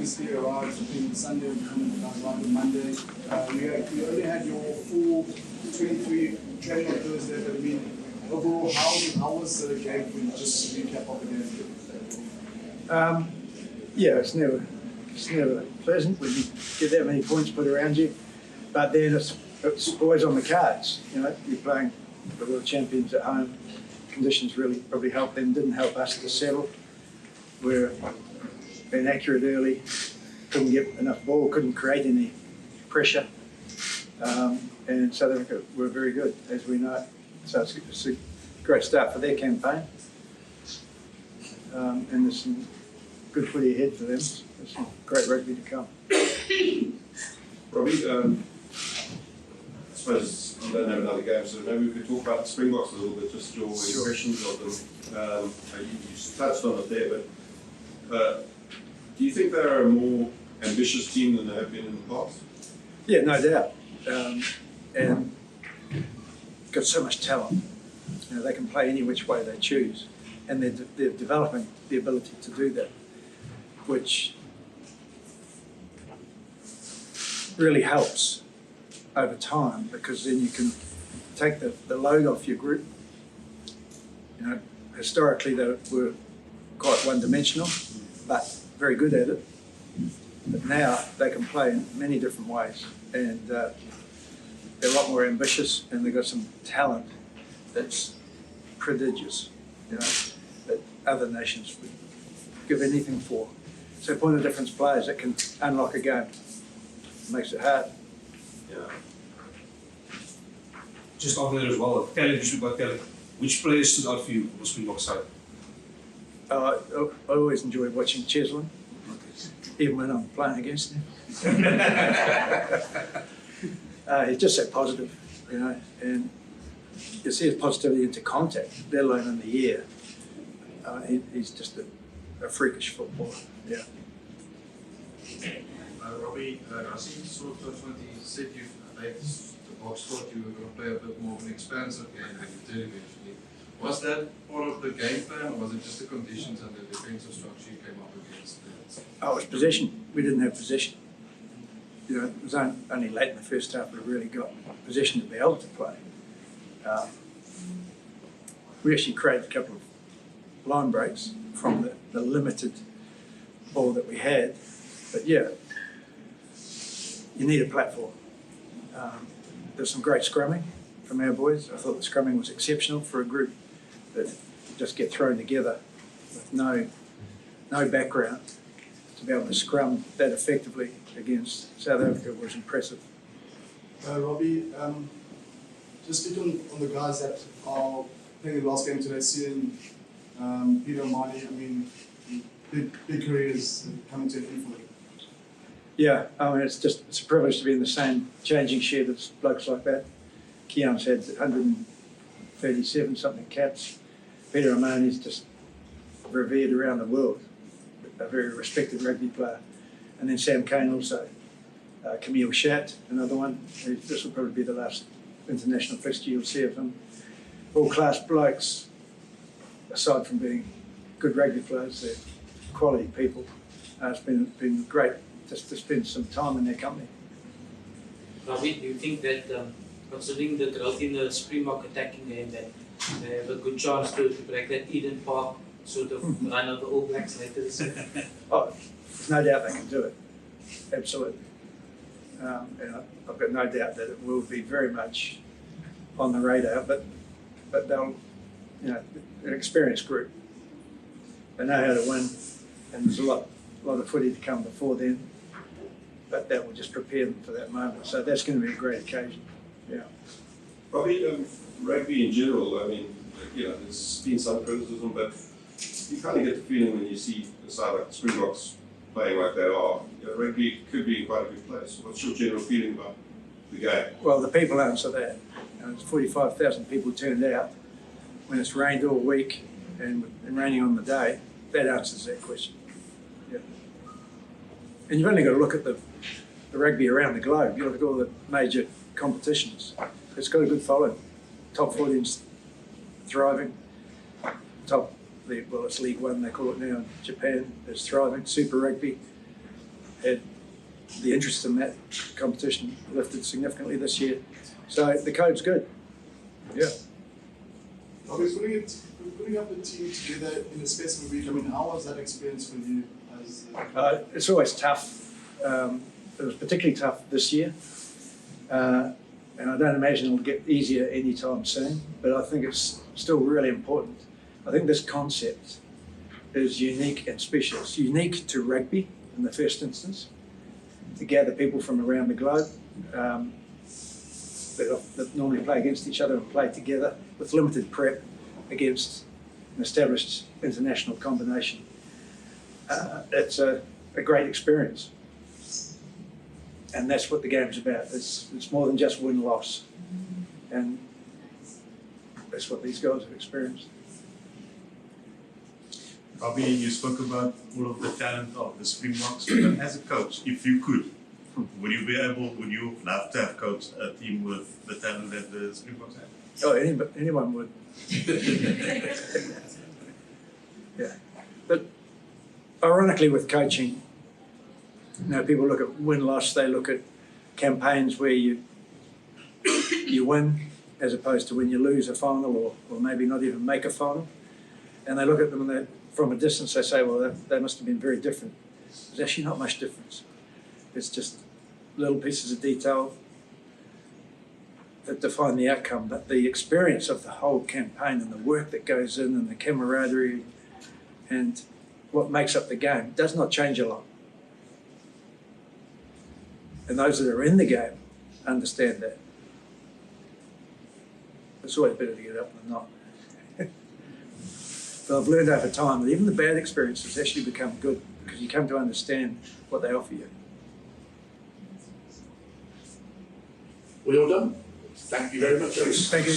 obviously arrived in Sunday and arrived on Monday. You only had your full 23 training on Thursday, but I mean, overall, how was the game for you? Just to recap of the game. Yeah, it's never pleasant when you get that many points put around you, but then it's always on the cards. You know, you're playing the world champions at home. Conditions really probably helped them, didn't help us to settle. We're inaccurate early, couldn't get enough ball, couldn't create any pressure, and South Africa were very good, as we know. So it's a great start for their campaign, and there's some good footy ahead for them. There's some great rugby to come. Robbie, I suppose you don't have another game, so maybe we could talk about the Springboks a little bit, just your impressions of them. You touched on it there, but do you think they're a more ambitious team than they have been in the past? Yeah, no doubt. And got so much talent. You know, they can play any which way they choose, and they're developing the ability to do that, which really helps over time, because then you can take the load off your group. You know, historically they were quite one-dimensional, but very good at it. But now they can play in many different ways, and they're a lot more ambitious, and they've got some talent that's prodigious, you know, that other nations would give anything for. So point of difference players that can unlock a game. It makes it hard. Yeah. Just on there as well, talent, which players stood out for you on the Springbok side? I always enjoy watching Cheslin, even when I'm playing against him. He's just so positive, you know, and you see his positivity into contact, let alone in the air. He's just a freakish footballer, yeah. Robbie, I think sort of when he said you late the box thought you were going to play a bit more of an expansive game than you did eventually. Was that part of the game plan, or was it just the conditions and the defensive structure you came up against? Oh, it was possession. We didn't have possession. You know, it was only late in the first half we really got possession to be able to play. We actually created a couple of line breaks from the limited ball that we had. But yeah, you need a platform. There's some great scrumming from our boys. I thought the scrumming was exceptional for a group that just get thrown together with no background. To be able to scrum that effectively against South Africa was impressive. Robbie, just speaking on the guys that are playing the last game today, seeing Peter Marnie, I mean, big careers coming to an end for them. Yeah, I mean, it's a privilege to be in the same changing shed as blokes like that. Keon's had 137 something caps. Peter O'Mahony's just revered around the world, a very respected rugby player. And then Sam Kane also. Camille Schatt, another one. This will probably be the last international fixture you'll see of him. All class blokes, aside from being good rugby players, they're quality people. It's been great just to spend some time in their company. Robbie, do you think that, considering the growth in the Springbok attacking game, that they have a good chance to break that Eden Park sort of run of the All Blacks later? Oh, there's no doubt they can do it. Absolutely. And I've got no doubt that it will be very much on the radar, but they'll, you know, an experienced group. They know how to win, and there's a lot of footy to come before then, but that will just prepare them for that moment. So that's going to be a great occasion. Yeah. Robbie, rugby in general, I mean, you know, there's been some criticism, but you kind of get the feeling when you see a side like the Springboks playing like they are, you know, rugby could be in quite a good place. What's your general feeling about the game? Well, the people answer that. You know, there's 45,000 people turned out when it's rained all week and raining on the day. That answers that question. Yeah. And you've only got to look at the rugby around the globe. You look at all the major competitions. It's got a good following. Top 14's thriving. Well, it's League One, they call it now in Japan, is thriving. Super Rugby. had the interest in that competition lifted significantly this year. So the code's good. Yeah. Robbie, putting up a team together in a specific week, I mean, how was that experience for you? It's always tough. It was particularly tough this year. And I don't imagine it'll get easier anytime soon, but I think it's still really important. I think this concept is unique and special. It's unique to rugby in the first instance, to gather people from around the globe that normally play against each other and play together with limited prep against an established international combination. It's a great experience. And that's what the game's about. It's more than just win-loss. And that's what these guys have experienced. Robbie, you spoke about all of the talent of the Springboks. But as a coach, if you could, would you love to have coached a team with the talent that the Springboks have? Oh, anyone would. Yeah. But ironically with coaching, people look at win-loss, they look at campaigns where you win as opposed to when you lose a final or maybe not even make a final. And they look at them and from a distance they say, well, they must have been very different. There's actually not much difference. It's just little pieces of detail that define the outcome, but the experience of the whole campaign and the work that goes in and the camaraderie and what makes up the game does not change a lot. And those that are in the game understand that. It's always better to get up than not. But I've learned over time that even the bad experiences actually become good because you come to understand what they offer you. We all done? Thank you very much. Thank you.